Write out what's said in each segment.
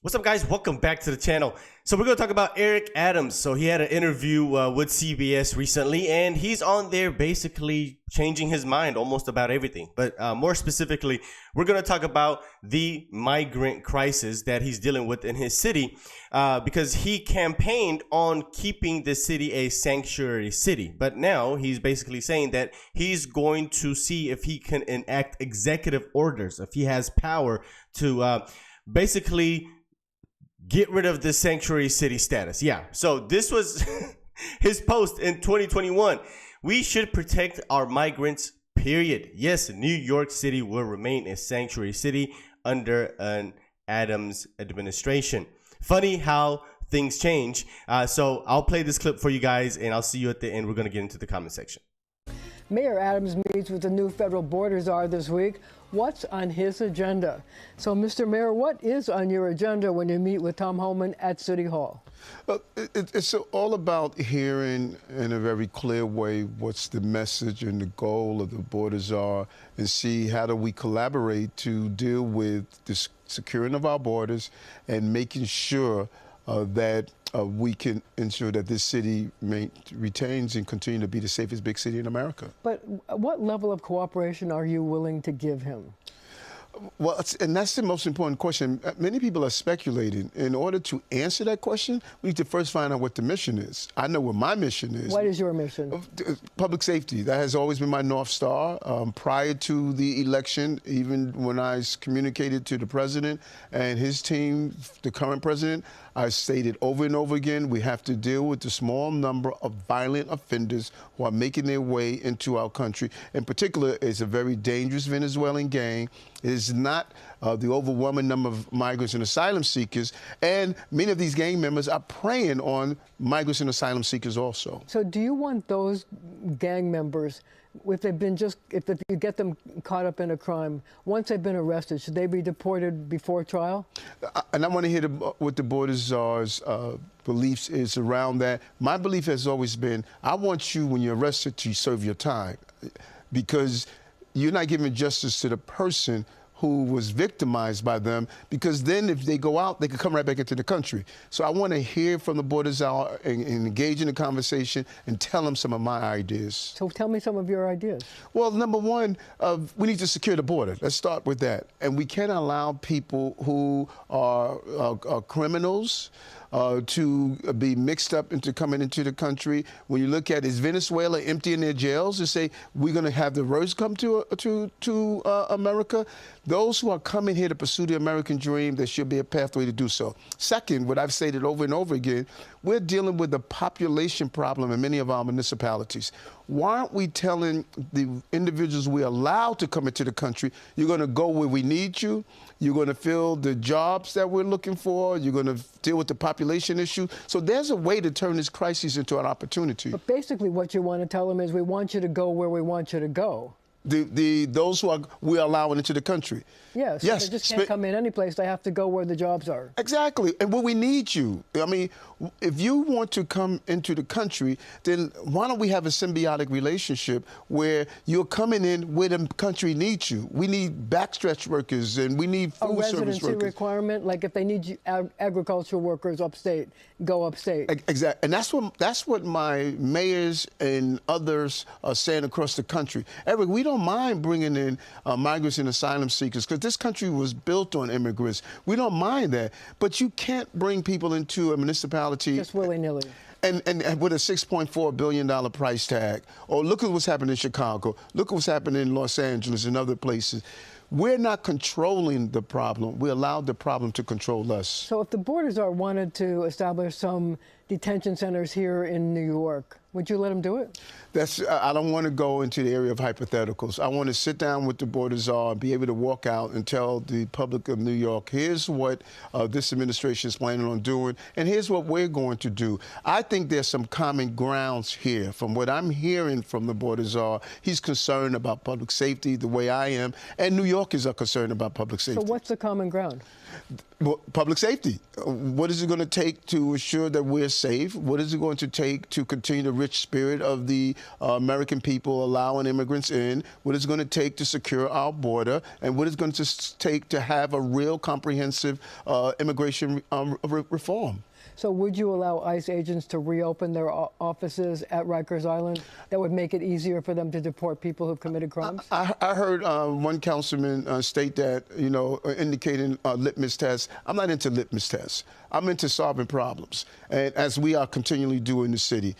What's up, guys? Welcome back to the channel. So we're going to talk about Eric Adams. So he had an interview with CBS recently, and he's on there basically changing his mind almost about everything. But more specifically, we're going to talk about the migrant crisis that he's dealing with in his city because he campaigned on keeping the city a sanctuary city. But now he's basically saying that he's going to see if he can enact executive orders, if he has power to basically get rid of the sanctuary city status. Yeah. So this was his post in 2021. We should protect our migrants, period. Yes, New York City will remain a sanctuary city under an Adams administration. Funny how things change. So I'll play this clip for you guys, and I'll see you at the end. We're going to get into the comment section. Mayor Adams meets with the new federal border czar this week. What's on his agenda? So, Mr. Mayor, what is on your agenda when you meet with Tom Homan at City Hall? It's all about hearing in a very clear way what's the message and the goal of the border czar, and see how do we collaborate to deal with the securing of our borders and making sure that we can ensure that this city retains and continue to be the safest big city in America. But what level of cooperation are you willing to give him? Well, and that's the most important question. Many people are speculating. In order to answer that question, we need to first find out what the mission is. I know what my mission is. What is your mission? Public safety. That has always been my North Star. Prior to the election, even when I communicated to the president and his team, the current president, I stated over and over again, we have to deal with the small number of violent offenders who are making their way into our country. In particular, it's a very dangerous Venezuelan gang. It is not the overwhelming number of migrants and asylum seekers. And many of these gang members are preying on migrants and asylum seekers also. So do you want those gang members, if you get them caught up in a crime, once they've been arrested, should they be deported before trial? And I want to hear what the border czar's beliefs is around that. My belief has always been, I want you, when you're arrested, to serve your time, because you're not giving justice to the person who was victimized by them, because then if they go out, they could come right back into the country. So I want to hear from the border czar and engage in the conversation and tell them some of my ideas. So tell me some of your ideas. Well, number one, we need to secure the border. Let's start with that. And we can't allow people who are criminals to be mixed up into coming into the country. When you look at, is Venezuela emptying their jails and say, we're going to have the roads come to America? Those who are coming here to pursue the American dream, there should be a pathway to do so. Second, what I've stated over and over again, we're dealing with the population problem in many of our municipalities. Why aren't we telling the individuals we allow to come into the country, you're going to go where we need you, you're going to fill the jobs that we're looking for, you're going to deal with the population issue. So there's a way to turn this crisis into an opportunity. But basically what you want to tell them is, we want you to go where we want you to go. Those who we're allowing into the country. Yes. They just can't come in any place. They have to go where the jobs are. Exactly. And where we need you. I mean, if you want to come into the country, then why don't we have a symbiotic relationship where you're coming in where the country needs you? We need backstretch workers, and we need food service workers. A residency requirement, like if they need you, agricultural workers upstate, go upstate. Exactly. And that's what my mayors and others are saying across the country. Eric, we don't mind bringing in migrants and asylum seekers, because this country was built on immigrants. We don't mind that. But you can't bring people into a municipality just willy-nilly. And with a $6.4 billion price tag. Or look at what's happened in Chicago. Look at what's happened in Los Angeles and other places. We're not controlling the problem. We allowed the problem to control us. So if the border czar wanted to establish some detention centers here in New York, would you let him do it? I don't want to go into the area of hypotheticals. I want to sit down with the border czar and be able to walk out and tell the public of New York, here's what this administration is planning on doing, and here's what we're going to do. I think there's some common grounds here. From what I'm hearing from the border czar, he's concerned about public safety the way I am, and New Yorkers are concerned about public safety. So what's the common ground? Public safety. What is it going to take to ensure that we're safe? What is it going to take to continue the rich spirit of the American people allowing immigrants in? What is it going to take to secure our border? And what is it going to take to have a real comprehensive immigration reform? So would you allow ICE agents to reopen their offices at Rikers Island? That would make it easier for them to deport people who've committed crimes? I heard one councilman state that, you know, indicating litmus tests. I'm not into litmus tests. I'm into solving problems, and as we are continually doing in the city.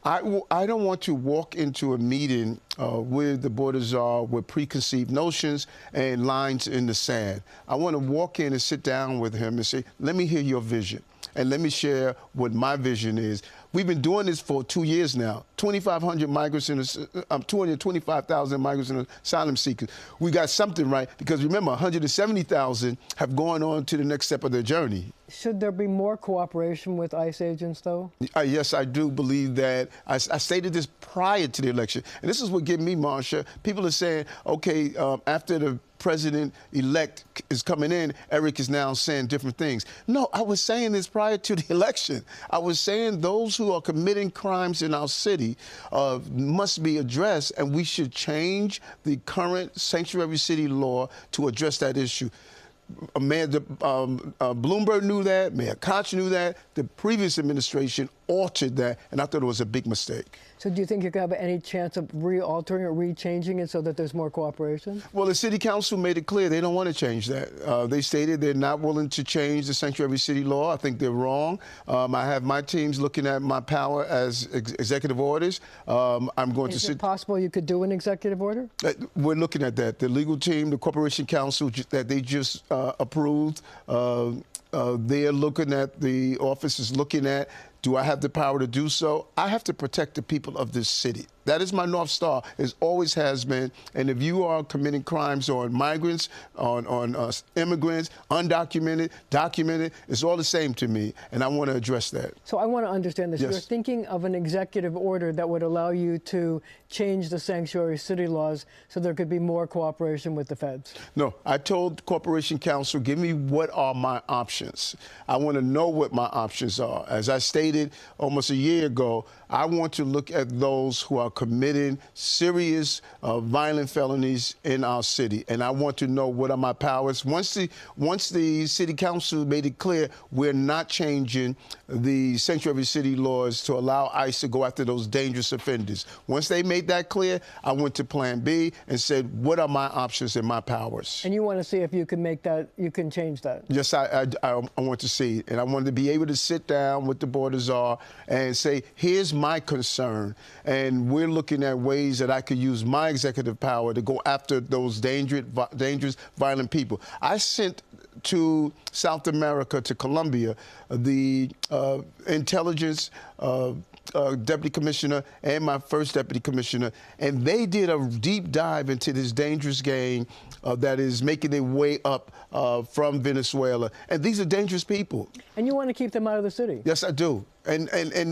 I don't want to walk into a meeting with the border czar with preconceived notions and lines in the sand. I want to walk in and sit down with him and say, let me hear your vision. And let me share what my vision is. We've been doing this for 2 years now. 2,500 migrants 225,000 migrants and asylum seekers. We got something right because remember, 170,000 have gone on to the next step of their journey. Should there be more cooperation with ICE agents, though? Yes, I do believe that. I stated this prior to the election. And this is what gave me, Marsha. People are saying, okay, after the president-elect is coming in, Eric is now saying different things. No, I was saying this prior to the election. I was saying those who are committing crimes in our city must be addressed, and we should change the current sanctuary city law to address that issue. Mayor Bloomberg knew that, Mayor Koch knew that, the previous administration altered that, and I thought it was a big mistake. So do you think you could have any chance of re-altering it, re-changing it so that there's more cooperation? Well, the city council made it clear they don't want to change that. They stated they're not willing to change the sanctuary city law. I think they're wrong. I have my teams looking at my power as executive orders. I'm going to Is it possible you could do an executive order? We're looking at that. The legal team, the corporation council that they just approved, they're looking at, the office is looking at, do I have the power to do so? I have to protect the people of this city. That is my North Star. It always has been. And if you are committing crimes on migrants, on immigrants, undocumented, documented, it's all the same to me. And I want to address that. So I want to understand this. Yes. You're thinking of an executive order that would allow you to change the sanctuary city laws so there could be more cooperation with the feds? No, I told Corporation Council, give me what are my options. I want to know what my options are. As I stated almost a year ago, I want to look at those who are committing serious violent felonies in our city, and I want to know what are my powers. Once the city council made it clear we're not changing the sanctuary city laws to allow ICE to go after those dangerous offenders. Once they made that clear, I went to Plan B and said, what are my options and my powers? And you want to see if you can make that, you can change that? Yes, I want to see, and I want to be able to sit down with the border czar and say, here's my concern, and we're looking at ways that I could use my executive power to go after those dangerous, violent people. I sent to South America, to Colombia, the intelligence deputy commissioner and my first deputy commissioner, and they did a deep dive into this dangerous gang that is making their way up from Venezuela. And these are dangerous people. And you want to keep them out of the city? Yes, I do. And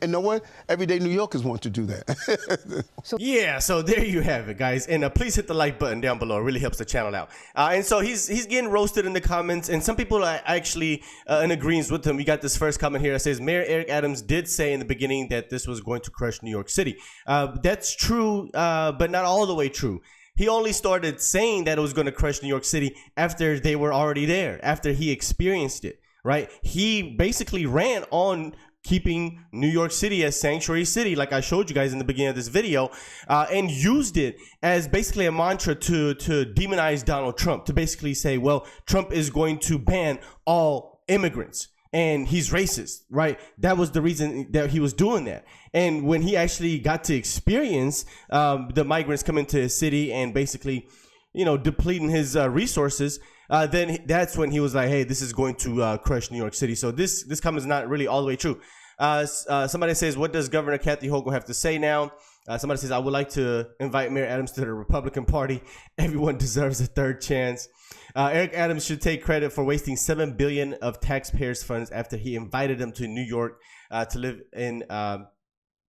you know what? Everyday New Yorkers want to do that. So there you have it, guys. And please hit the like button down below. It really helps the channel out. And so he's getting roasted in the comments. And some people are actually in agreement with him. We got this first comment here that says, Mayor Eric Adams did say in the beginning that this was going to crush New York City. That's true, but not all the way true. He only started saying that it was going to crush New York City after they were already there, after he experienced it, right? He basically ran on keeping New York City as sanctuary city, like I showed you guys in the beginning of this video, and used it as basically a mantra to demonize Donald Trump, to basically say, well, Trump is going to ban all immigrants and he's racist, right? That was the reason that he was doing that. And when he actually got to experience the migrants coming to his city and basically, you know, depleting his resources, then that's when he was like, hey, this is going to crush New York City. So this comment is not really all the way true. Somebody says, what does Governor Kathy Hochul have to say now? Somebody says, I would like to invite Mayor Adams to the Republican Party. Everyone deserves a third chance. Eric Adams should take credit for wasting $7 billion of taxpayers' funds after he invited them to New York to live in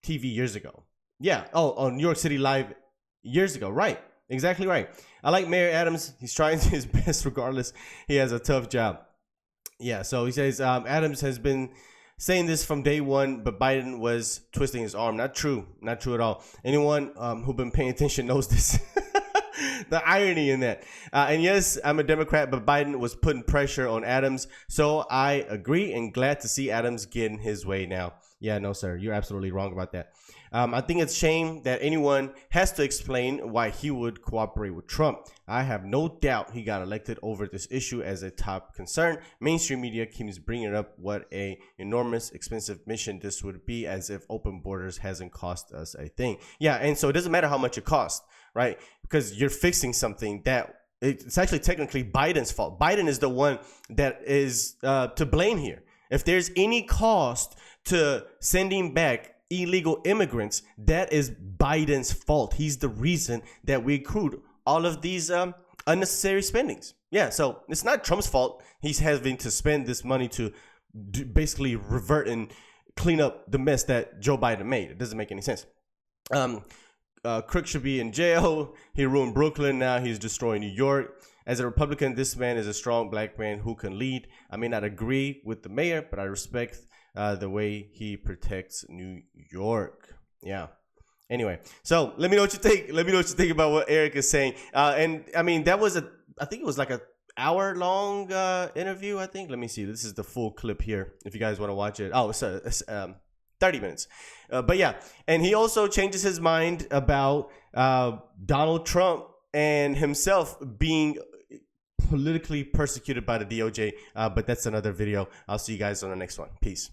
TV years ago. Yeah. Oh, on New York City Live years ago. Right. Exactly right. I like Mayor Adams. He's trying his best regardless. He has a tough job. Yeah, so he says Adams has been saying this from day one, but Biden was twisting his arm. Not true. Not true at all. Anyone who's been paying attention knows this. The irony in that. And yes, I'm a Democrat, but Biden was putting pressure on Adams. So I agree and glad to see Adams getting his way now. Yeah, no, sir. You're absolutely wrong about that. I think it's a shame that anyone has to explain why he would cooperate with Trump. I have no doubt he got elected over this issue as a top concern. Mainstream media keeps bringing up what a enormous, expensive mission this would be, as if open borders hasn't cost us a thing. Yeah, and so it doesn't matter how much it costs, right? Because you're fixing something that it's actually technically Biden's fault. Biden is the one that is to blame here. If there's any cost to sending back illegal immigrants, that is Biden's fault. He's the reason that we accrued all of these unnecessary spendings. Yeah, so it's not Trump's fault. He's having to spend this money to basically revert and clean up the mess that Joe Biden made. It doesn't make any sense. Crook should be in jail. He ruined Brooklyn. Now he's destroying New York. As a Republican, this man is a strong black man who can lead. I may not agree with the mayor, but I respect the way he protects New York. Yeah. Anyway, so let me know what you think. Let me know what you think about what Eric is saying. And I mean, that was I think it was like a hour-long interview, I think. Let me see. This is the full clip here if you guys want to watch it. Oh, it's 30 minutes. But yeah, and he also changes his mind about Donald Trump and himself being politically persecuted by the DOJ. But that's another video. I'll see you guys on the next one. Peace.